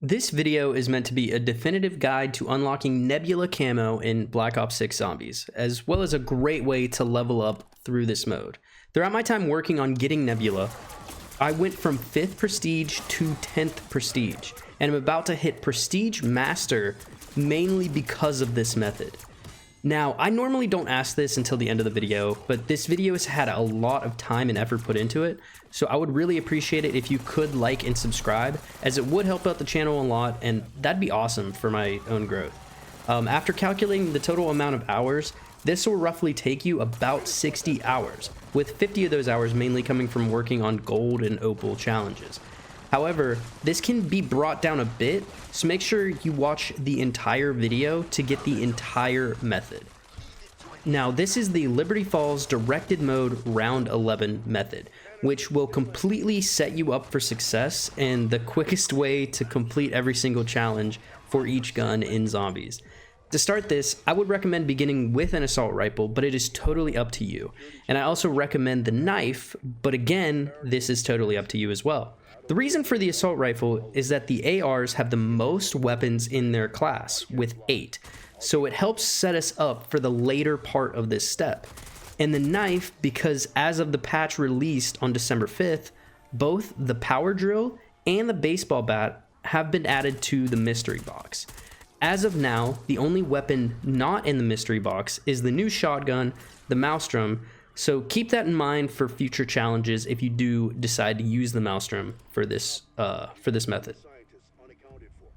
This video is meant to be a definitive guide to unlocking Nebula Camo in Black Ops 6 Zombies, as well as a great way to level up through this mode. Throughout my time working on getting Nebula, I went from 5th Prestige to 10th Prestige, and I'm about to hit Prestige Master mainly because of this method. Now, I normally don't ask this until the end of the video, but this video has had a lot of time and effort put into it, so I would really appreciate it if you could like and subscribe, as it would help out the channel a lot, and that'd be awesome for my own growth. After calculating the total amount of hours, this will roughly take you about 60 hours, with 50 of those hours mainly coming from working on gold and opal challenges. However, this can be brought down a bit, so make sure you watch the entire video to get the entire method. Now, this is the Liberty Falls Directed Mode Round 11 method, which will completely set you up for success and the quickest way to complete every single challenge for each gun in Zombies. To start this, I would recommend beginning with an assault rifle, but it is totally up to you. And I also recommend the knife, but again, this is totally up to you as well. The reason for the assault rifle is that the ARs have the most weapons in their class, with 8, so it helps set us up for the later part of this step. And the knife, because as of the patch released on December 5th, both the power drill and the baseball bat have been added to the mystery box. As of now, the only weapon not in the mystery box is the new shotgun, the Maelstrom, so keep that in mind for future challenges if you do decide to use the Maelstrom for this method.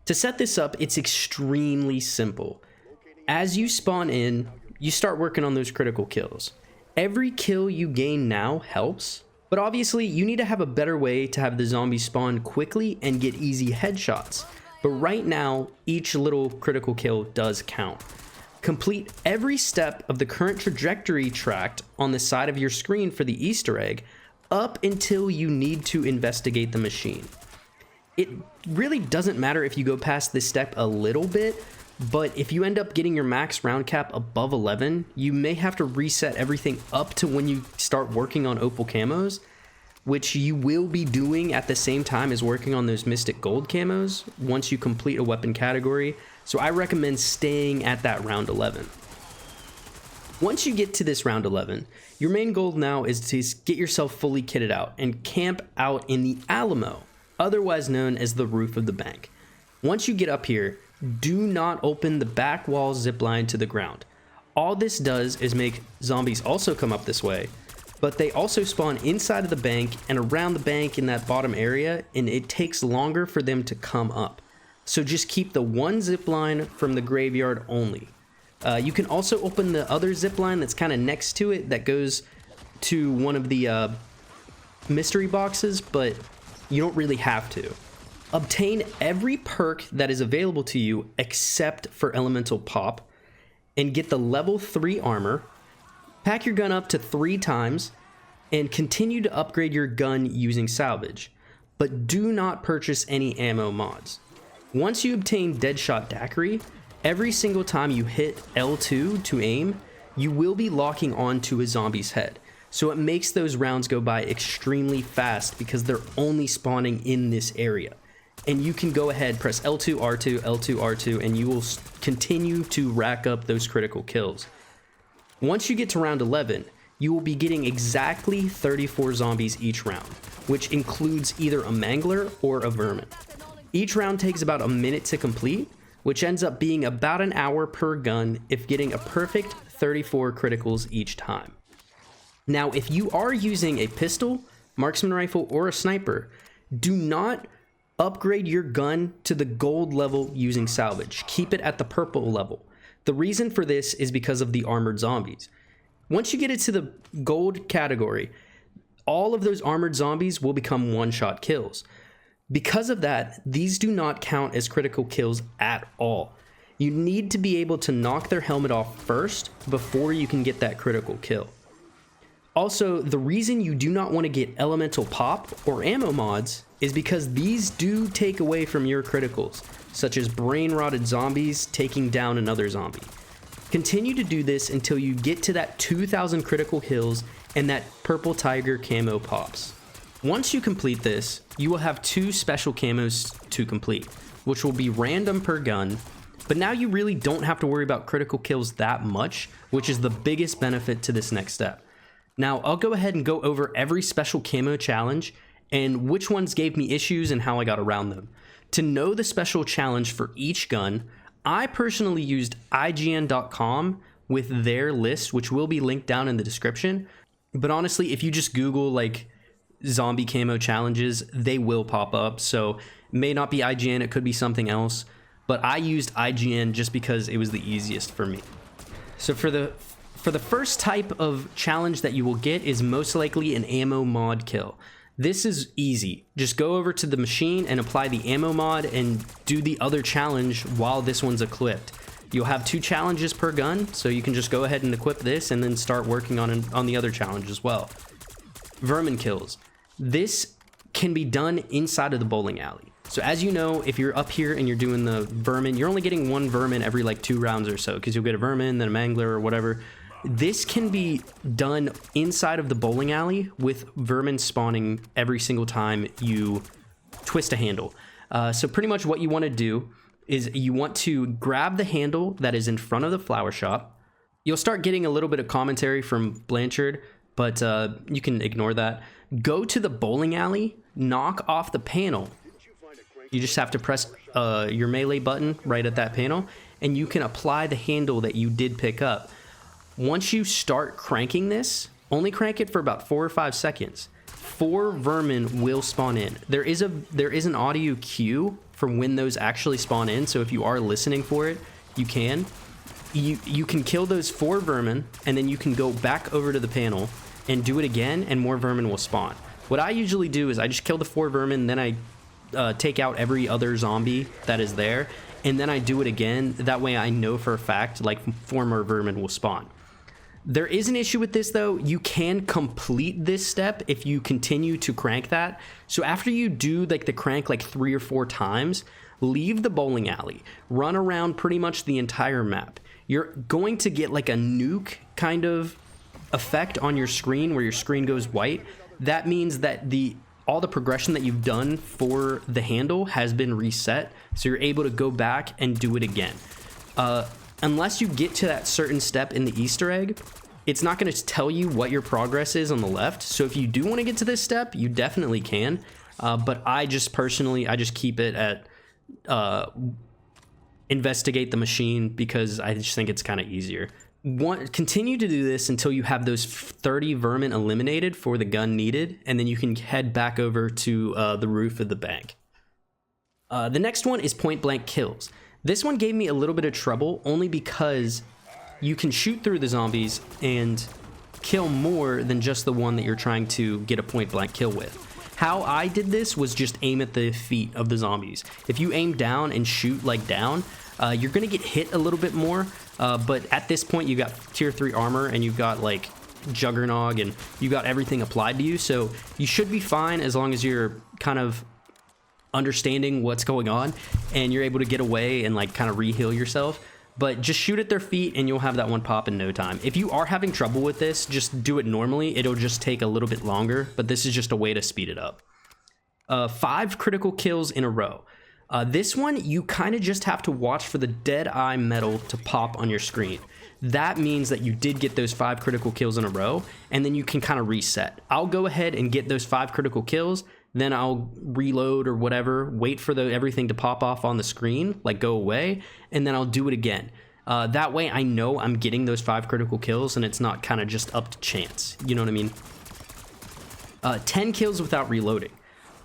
To set this up, it's extremely simple. As you spawn in, you start working on those critical kills. Every kill you gain now helps, but obviously you need to have a better way to have the zombies spawn quickly and get easy headshots. But right now, each little critical kill does count. Complete every step of the current trajectory tracked on the side of your screen for the Easter egg up until you need to investigate the machine. It really doesn't matter if you go past this step a little bit, but if you end up getting your max round cap above 11, you may have to reset everything up to when you start working on opal camos, which you will be doing at the same time as working on those mystic gold camos once you complete a weapon category. So I recommend staying at that round 11. Once you get to this round 11, your main goal now is to get yourself fully kitted out and camp out in the Alamo, otherwise known as the roof of the bank. Once you get up here, do not open the back wall zipline to the ground. All this does is make zombies also come up this way, but they also spawn inside of the bank and around the bank in that bottom area, and it takes longer for them to come up. So just keep the one zip line from the graveyard only. You can also open the other zip line that's kind of next to it that goes to one of the mystery boxes, but you don't really have to. Obtain every perk that is available to you except for Elemental Pop, and get the level 3 armor. Pack your gun up to 3 times, and continue to upgrade your gun using salvage, but do not purchase any ammo mods. Once you obtain Deadshot Daiquiri, every single time you hit L2 to aim, you will be locking onto a zombie's head. So it makes those rounds go by extremely fast because they're only spawning in this area. And you can go ahead, press L2, R2, L2, R2, and you will continue to rack up those critical kills. Once you get to round 11, you will be getting exactly 34 zombies each round, which includes either a mangler or a vermin. Each round takes about a minute to complete, which ends up being about an hour per gun if getting a perfect 34 criticals each time. Now, if you are using a pistol, marksman rifle, or a sniper, do not upgrade your gun to the gold level using salvage. Keep it at the purple level. The reason for this is because of the armored zombies. Once you get it to the gold category, all of those armored zombies will become one-shot kills. Because of that, these do not count as critical kills at all. You need to be able to knock their helmet off first before you can get that critical kill. Also, the reason you do not want to get Elemental Pop or ammo mods is because these do take away from your criticals, such as brain-rotted zombies taking down another zombie. Continue to do this until you get to that 2,000 critical kills and that purple tiger camo pops. Once you complete this, you will have 2 special camos to complete. which will be random per gun. But now you really don't have to worry about critical kills that much, which is the biggest benefit to this next step. Now, I'll go ahead and go over every special camo challenge and which ones gave me issues and how I got around them. To know the special challenge for each gun, I personally used IGN.com with their list, which will be linked down in the description. But honestly, if you just Google like zombie camo challenges, they will pop up. So it may not be IGN, it could be something else. But I used IGN just because it was the easiest for me. So for the first type of challenge that you will get is most likely an ammo mod kill. This is easy. Just go over to the machine and apply the ammo mod and do the other challenge while this one's equipped. You'll have 2 challenges per gun, so you can just go ahead and equip this and then start working on the other challenge as well. Vermin kills. This can be done inside of the bowling alley. So as you know, if you're up here and you're doing the vermin, you're only getting 1 vermin every like 2 rounds or so, because you'll get a vermin, then a mangler or whatever. This can be done inside of the bowling alley with vermin spawning every single time you twist a handle. So pretty much what you want to do is you want to grab the handle that is in front of the flower shop. You'll start getting a little bit of commentary from Blanchard, but you can ignore that. Go to the bowling alley, knock off the panel. You just have to press your melee button right at that panel, and you can apply the handle that you did pick up. Once you start cranking this, only crank it for about 4 or 5 seconds. 4 vermin will spawn in. There is an audio cue for when those actually spawn in, so if you are listening for it, you can. You can kill those 4 vermin, and then you can go back over to the panel and do it again, and more vermin will spawn. What I usually do is I just kill the 4 vermin, then I take out every other zombie that is there, and then I do it again. That way I know for a fact like 4 more vermin will spawn. There is an issue with this though. You can complete this step if you continue to crank that. So after you do like the crank like 3 or 4 times, leave the bowling alley, run around pretty much the entire map. You're going to get like a nuke kind of effect on your screen where your screen goes white. That means that all the progression that you've done for the handle has been reset, so you're able to go back and do it again. Unless you get to that certain step in the Easter egg, it's not going to tell you what your progress is on the left. So if you do want to get to this step, you definitely can. But I just keep it at investigate the machine, because I just think it's kind of easier. Continue to do this until you have those 30 vermin eliminated for the gun needed, and then you can head back over to the roof of the bank. The next one is point blank kills. This one gave me a little bit of trouble only because you can shoot through the zombies and kill more than just the one that you're trying to get a point blank kill with. How I did this was just aim at the feet of the zombies. If you aim down and shoot like down, you're gonna get hit a little bit more, but at this point you got tier 3 armor and you've got like Juggernog and you got everything applied to you, so you should be fine as long as you're kind of understanding what's going on and you're able to get away and like kind of re-heal yourself. But just shoot at their feet and you'll have that one pop in no time. If you are having trouble with this, just do it normally. It'll just take a little bit longer, but this is just a way to speed it up. 5 critical kills in a row. This one, you kind of just have to watch for the dead eye metal to pop on your screen. That means that you did get those 5 critical kills in a row, and then you can kind of reset. I'll go ahead and get those 5 critical kills, then I'll reload or whatever, wait for everything to pop off on the screen, like go away, and then I'll do it again. That way I know I'm getting those 5 critical kills and it's not kind of just up to chance. You know what I mean? 10 kills without reloading.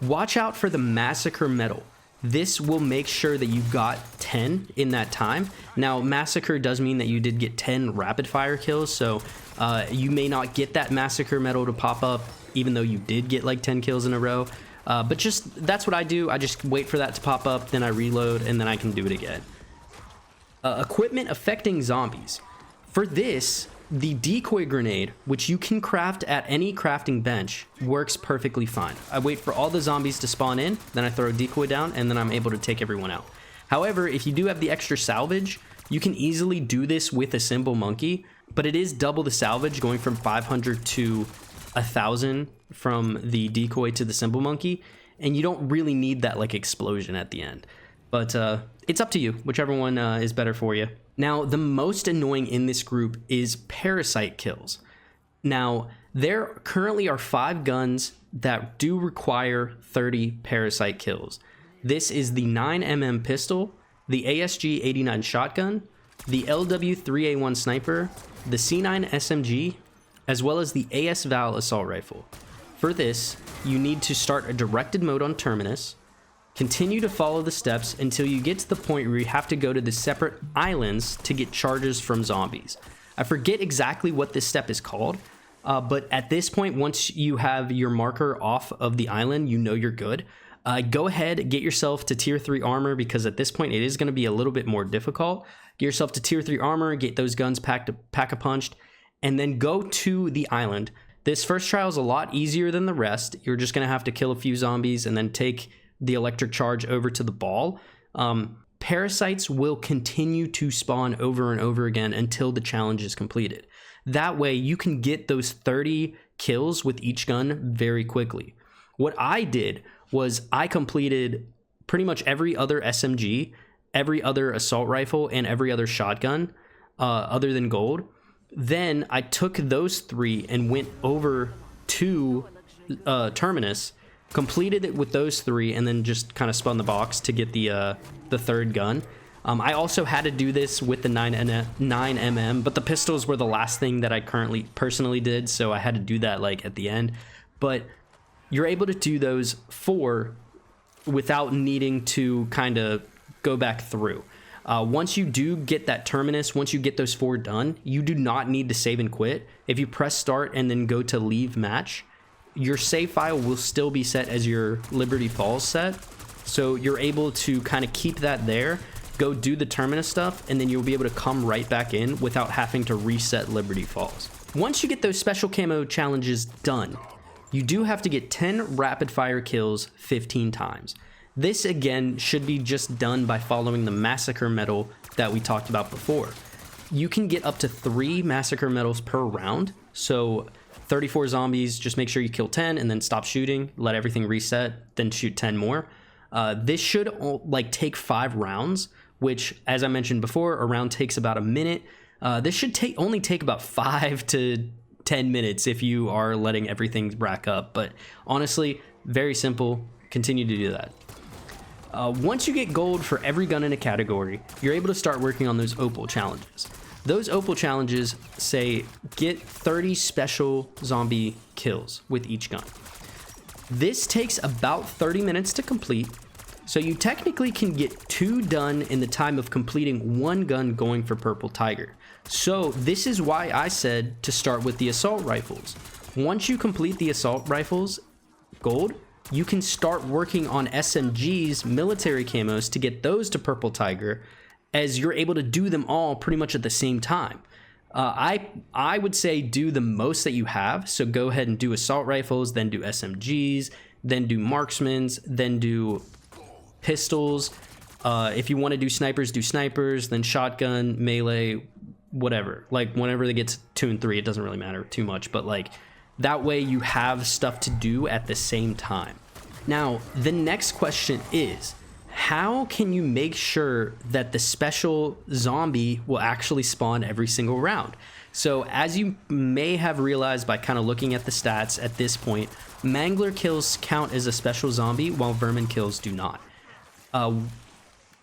Watch out for the massacre medal. This will make sure that you got 10 in that time. Now, massacre does mean that you did get 10 rapid fire kills, so you may not get that massacre medal to pop up even though you did get like 10 kills in a row. But just, that's what I do. I just wait for that to pop up, then I reload, and then I can do it again. Equipment affecting zombies. For this, the decoy grenade, which you can craft at any crafting bench, works perfectly fine. I wait for all the zombies to spawn in, then I throw a decoy down, and then I'm able to take everyone out. However, if you do have the extra salvage, you can easily do this with a simple monkey, but it is double the salvage, going from 500 to 1,000 from the decoy to the simple monkey, and you don't really need that like explosion at the end. But it's up to you, whichever one is better for you. Now, the most annoying in this group is parasite kills. Now, there currently are 5 guns that do require 30 parasite kills. This is the 9mm pistol, the ASG-89 shotgun, the LW-3A1 sniper, the C9 SMG, as well as the AS-Val assault rifle. For this, you need to start a directed mode on Terminus, continue to follow the steps until you get to the point where you have to go to the separate islands to get charges from zombies. I forget exactly what this step is called, but at this point, once you have your marker off of the island, you know you're good. Go ahead, get yourself to tier 3 armor, because at this point it is going to be a little bit more difficult. Get yourself to tier 3 armor, get those guns pack-a-punched, and then go to the island. This first trial is a lot easier than the rest. You're just going to have to kill a few zombies and then take the electric charge over to the ball. Parasites will continue to spawn over and over again until the challenge is completed. That way you can get those 30 kills with each gun very quickly. What I did was I completed pretty much every other SMG, every other assault rifle, and every other shotgun other than gold. Then I took those 3 and went over to Terminus, completed it with those 3, and then just kind of spun the box to get the third gun. I also had to do this with the 9mm, but the pistols were the last thing that I personally did, so I had to do that like at the end. But you're able to do those 4 without needing to kind of go back through. Once you do get that Terminus, once you get those 4 done, you do not need to save and quit. If you press start and then go to leave match, your save file will still be set as your Liberty Falls set. So you're able to kind of keep that there, go do the Terminus stuff, and then you'll be able to come right back in without having to reset Liberty Falls. Once you get those special camo challenges done, you do have to get 10 rapid fire kills 15 times. This again should be just done by following the massacre medal that we talked about before. You can get up to 3 massacre medals per round. So 34 zombies, just make sure you kill 10 and then stop shooting, let everything reset, then shoot 10 more. This should take 5 rounds, which, as I mentioned before, a round takes about a minute. This should only take about 5 to 10 minutes if you are letting everything rack up. But honestly, very simple. Continue to do that. Once you get gold for every gun in a category, you're able to start working on those opal challenges. Those opal challenges say get 30 special zombie kills with each gun. This takes about 30 minutes to complete, so you technically can get 2 done in the time of completing 1 gun going for Purple Tiger. So this is why I said to start with the assault rifles. Once you complete the assault rifles gold, you can start working on SMG's military camos to get those to Purple Tiger, as you're able to do them all pretty much at the same time. I would say do the most that you have. So go ahead and do assault rifles, then do SMGs, then do marksmans, then do pistols. If you want to do snipers, then shotgun, melee, whatever. Like whenever they get to 2 and 3, it doesn't really matter too much, but like that way you have stuff to do at the same time. Now, the next question is, how can you make sure that the special zombie will actually spawn every single round? So as you may have realized by kind of looking at the stats at this point, Mangler kills count as a special zombie while Vermin kills do not.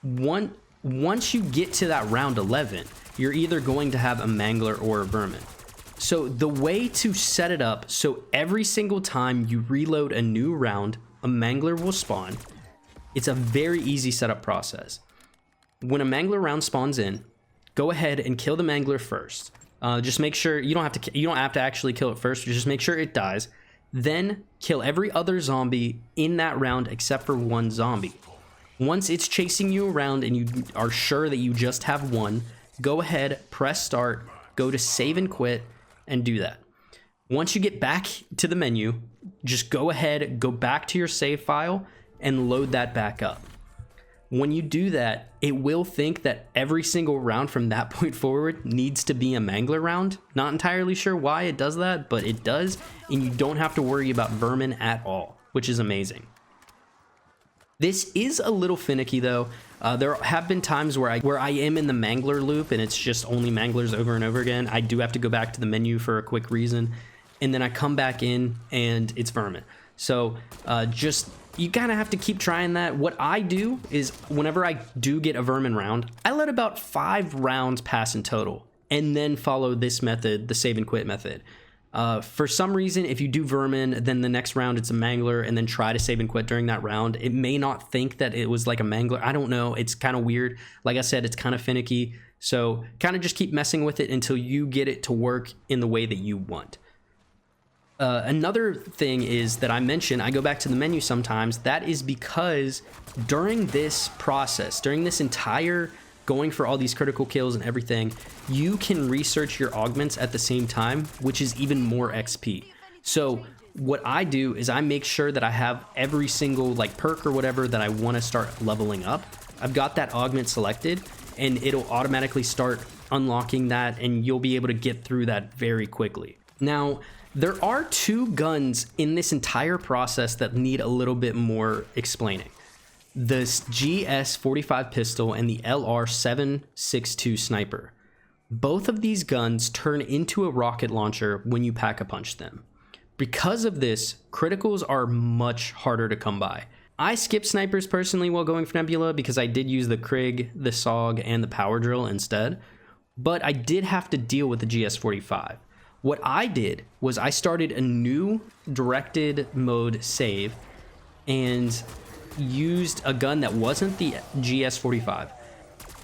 Once you get to that round 11, you're either going to have a Mangler or a Vermin. So the way to set it up, so every single time you reload a new round, a Mangler will spawn. It's a very easy setup process. When a Mangler round spawns in, go ahead and kill the Mangler first. Just make sure you don't have to actually kill it first. Just make sure it dies. Then kill every other zombie in that round except for 1 zombie. Once it's chasing you around and you are sure that you just have 1, go ahead, press start, go to save and quit, and do that. Once you get back to the menu, just go ahead, go back to your save file, and load that back up. When you do that, it will think that every single round from that point forward needs to be a Mangler round. Not entirely sure why it does that, but it does, and you don't have to worry about Vermin at all, which is amazing. This is a little finicky though. There have been times where I am in the mangler loop and it's just only manglers over and over again. I do have to go back to the menu for a quick reason, and then I come back in and it's vermin. So just, you kind of have to keep trying that. What I do is whenever I do get a vermin round, I let about 5 rounds pass in total and then follow this method, the save and quit method. For some reason, if you do vermin, then the next round it's a mangler, and then try to save and quit during that round, it may not think that it was like a mangler. I don't know. It's kind of weird. Like I said, it's kind of finicky. So kind of just keep messing with it until you get it to work in the way that you want. Another thing is that I mentioned, I go back to the menu sometimes. That is because during this process, during this entire going for all these critical kills and everything, you can research your augments at the same time, which is even more XP. So what I do is I make sure that I have every single like perk or whatever that I want to start leveling up. I've got that augment selected, and it'll automatically start unlocking that, and you'll be able to get through that very quickly. Now, there are 2 guns in this entire process that need a little bit more explaining. The GS45 pistol and the LR762 sniper. Both of these guns turn into a rocket launcher when you pack-a-punch them. Because of this, criticals are much harder to come by. I skip snipers personally while going for Nebula because I did use the Krig, the SOG, and the power drill instead, but I did have to deal with the GS45. What I did was I started a new directed mode save and used a gun that wasn't the GS45.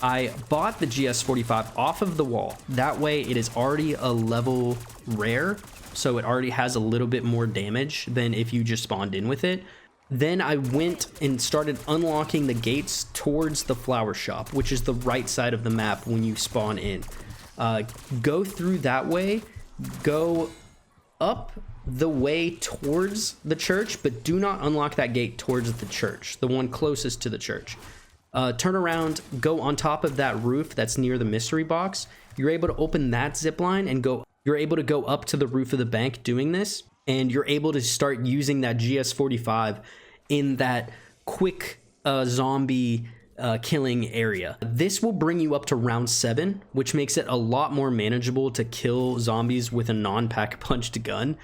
I bought the GS45 off of the wall. That way it is already a level rare, so it already has a little bit more damage than if you just spawned in with it. Then I went and started unlocking the gates towards the flower shop, which is the right side of the map when you spawn in. Go through that way, go up the way towards the church, but do not unlock that gate towards the church, the one closest to the church. Turn around, go on top of that roof that's near the mystery box. You're able to open that zip line and go. You're able to go up to the roof of the bank doing this, and you're able to start using that GS45 in that quick zombie killing area. This will bring you up to round 7, which makes it a lot more manageable to kill zombies with a non-pack-a-punched gun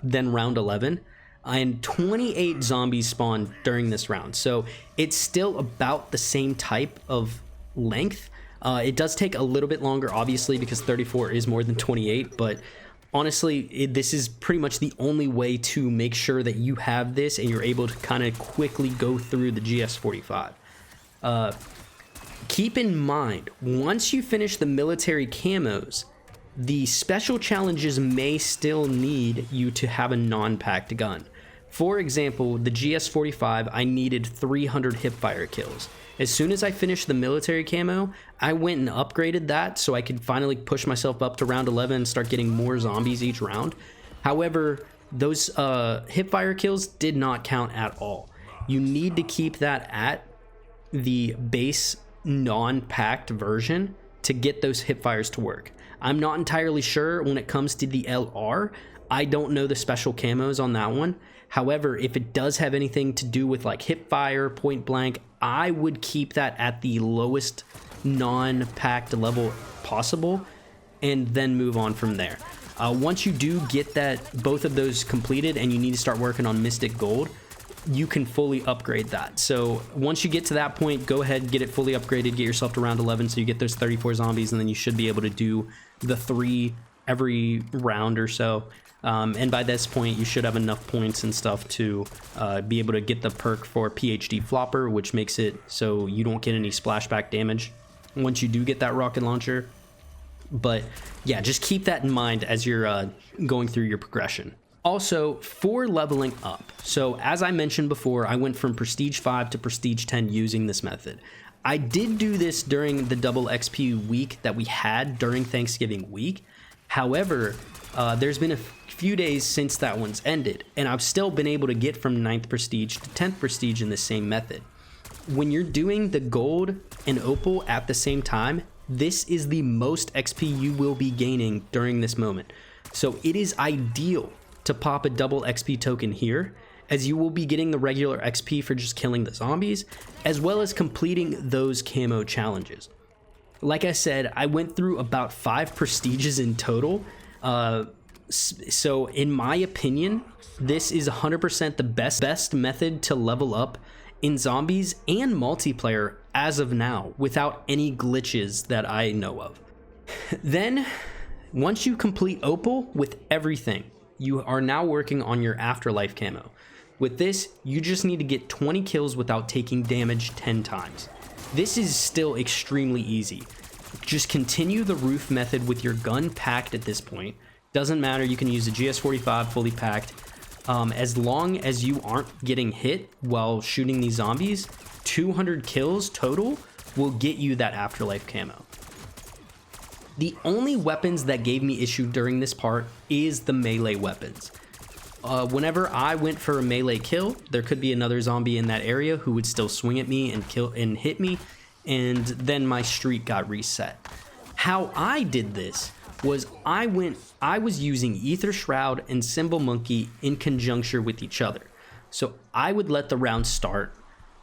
than round 11. And 28 zombies spawn during this round, so it's still about the same type of length. It does take a little bit longer, obviously, because 34 is more than 28, but honestly, this is pretty much the only way to make sure that you have this and you're able to kind of quickly go through the GS45. Keep in mind, once you finish the military camos, the special challenges may still need you to have a non-packed gun. For example, the GS45, I needed 300 hipfire kills. As soon as I finished the military camo, I went and upgraded that so I could finally push myself up to round 11 and start getting more zombies each round. However, those hipfire kills did not count at all. You need to keep that at the base non-packed version to get those hipfires to work. I'm not entirely sure when it comes to the LR. I don't know the special camos on that one. However, if it does have anything to do with like hipfire, point blank, I would keep that at the lowest non-packed level possible and then move on from there. Once you do get both of those completed and you need to start working on Mystic Gold, you can fully upgrade that. So once you get to that point, go ahead, get it fully upgraded, get yourself to round 11 so you get those 34 zombies, and then you should be able to do the 3 every round or so. And by this point, you should have enough points and stuff to be able to get the perk for PhD Flopper, which makes it so you don't get any splashback damage once you do get that rocket launcher. But yeah, just keep that in mind as you're going through your progression. Also, for leveling up, so as I mentioned before, I went from Prestige 5 to Prestige 10 using this method. I did do this during the double XP week that we had during Thanksgiving week. However, there's been a few days since that one's ended, and I've still been able to get from 9th Prestige to 10th Prestige in the same method. When you're doing the gold and opal at the same time, this is the most XP you will be gaining during this moment. So it is ideal to pop a double XP token here as you will be getting the regular XP for just killing the zombies, as well as completing those camo challenges. Like I said, I went through about 5 prestiges in total. So in my opinion, this is 100% the best method to level up in zombies and multiplayer as of now, without any glitches that I know of. Then, once you complete Opal with everything, you are now working on your Afterlife camo. With this, you just need to get 20 kills without taking damage 10 times. This is still extremely easy. Just continue the roof method with your gun packed at this point. Doesn't matter, you can use a GS45 fully packed. As long as you aren't getting hit while shooting these zombies, 200 kills total will get you that Afterlife camo. The only weapons that gave me issue during this part is the melee weapons. Whenever I went for a melee kill, there could be another zombie in that area who would still swing at me and kill and hit me, and then my streak got reset. How I did this was I was using Ether Shroud and Symbol Monkey in conjunction with each other. So I would let the round start,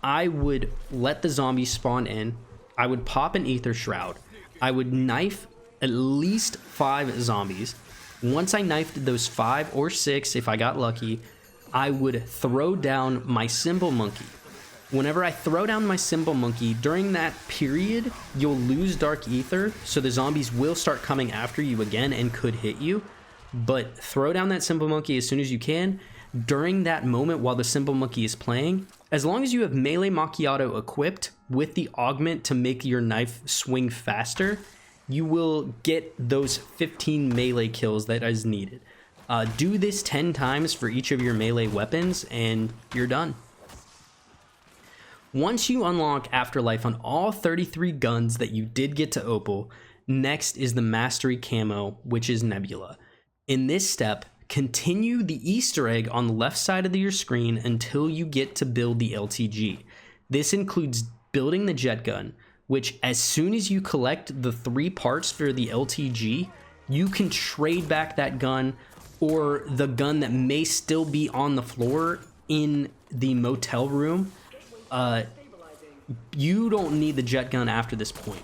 I would let the zombies spawn in, I would pop an Ether Shroud, I would knife at least 5 zombies. Once I knifed those 5 or 6, if I got lucky, I would throw down my Symbol Monkey. Whenever I throw down my Symbol Monkey, during that period, you'll lose Dark Ether, so the zombies will start coming after you again and could hit you. But throw down that Symbol Monkey as soon as you can. During that moment while the Symbol Monkey is playing, as long as you have Melee Macchiato equipped with the augment to make your knife swing faster, you will get those 15 melee kills that is needed. Do this 10 times for each of your melee weapons and you're done. Once you unlock Afterlife on all 33 guns that you did get to Opal, next is the Mastery Camo, which is Nebula. In this step, continue the Easter egg on the left side of your screen until you get to build the LTG. This includes building the jet gun, which as soon as you collect the 3 parts for the LTG, you can trade back that gun or the gun that may still be on the floor in the motel room. You don't need the jet gun after this point.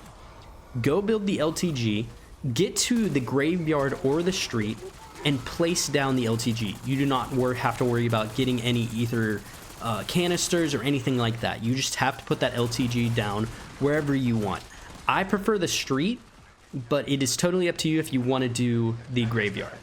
Go build the LTG, get to the graveyard or the street, and place down the LTG. You do not have to worry about getting any ether canisters or anything like that. You just have to put that LTG down wherever you want. I prefer the street, but it is totally up to you if you want to do the graveyard.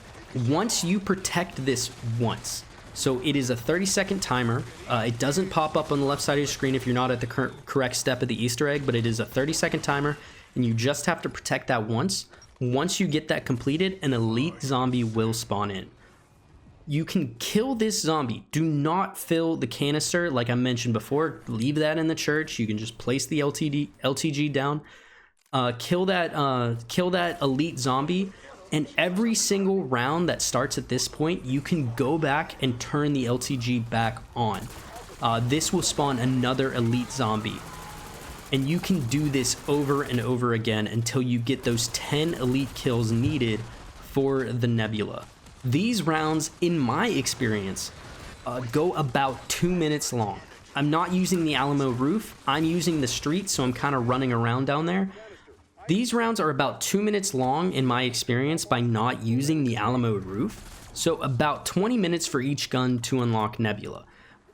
Once you protect this once, so it is a 30-second timer. It doesn't pop up on the left side of your screen if you're not at the correct step of the Easter egg, but it is a 30-second timer, and you just have to protect that once. Once you get that completed, an elite zombie will spawn in. You can kill this zombie. Do not fill the canister like I mentioned before. Leave that in the church. You can just place the LTG down. Kill that elite zombie. And every single round that starts at this point, you can go back and turn the LTG back on. This will spawn another elite zombie. And you can do this over and over again until you get those 10 elite kills needed for the Nebula. These rounds, in my experience, go about 2 minutes long. I'm not using the Alamo roof. I'm using the street, so I'm kind of running around down there. These rounds are about 2 minutes long in my experience by not using the Alamo roof. So about 20 minutes for each gun to unlock Nebula.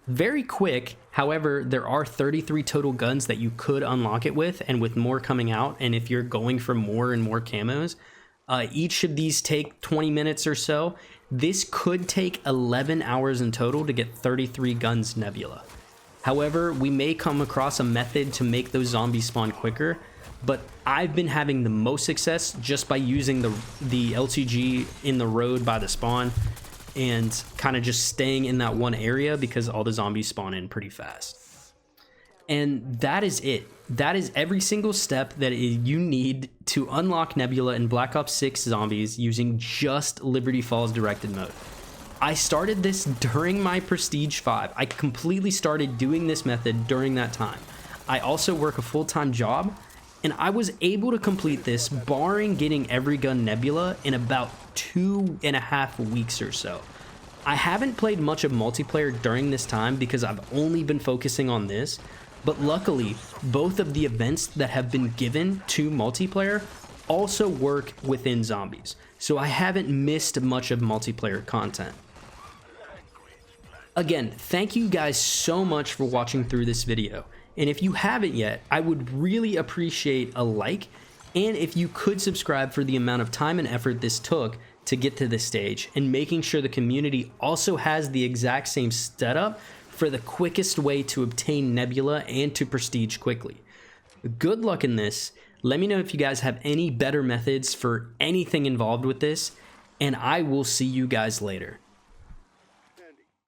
Very quick, however, there are 33 total guns that you could unlock it with, and with more coming out, and if you're going for more and more camos, each of these take 20 minutes or so. This could take 11 hours in total to get 33 guns Nebula. However, we may come across a method to make those zombies spawn quicker, but I've been having the most success just by using the LTG in the road by the spawn and kind of just staying in that one area because all the zombies spawn in pretty fast. And that is it. That is every single step that you need to unlock Nebula in Black Ops 6 Zombies using just Liberty Falls directed mode. I started this during my Prestige 5. I completely started doing this method during that time. I also work a full-time job, and I was able to complete this, barring getting every gun Nebula, in about 2.5 weeks or so. I haven't played much of multiplayer during this time because I've only been focusing on this, but luckily, both of the events that have been given to multiplayer also work within zombies, so I haven't missed much of multiplayer content. Again, thank you guys so much for watching through this video, and if you haven't yet, I would really appreciate a like, and if you could subscribe for the amount of time and effort this took to get to this stage, and making sure the community also has the exact same setup for the quickest way to obtain Nebula and to prestige quickly. Good luck in this. Let me know if you guys have any better methods for anything involved with this, and I will see you guys later.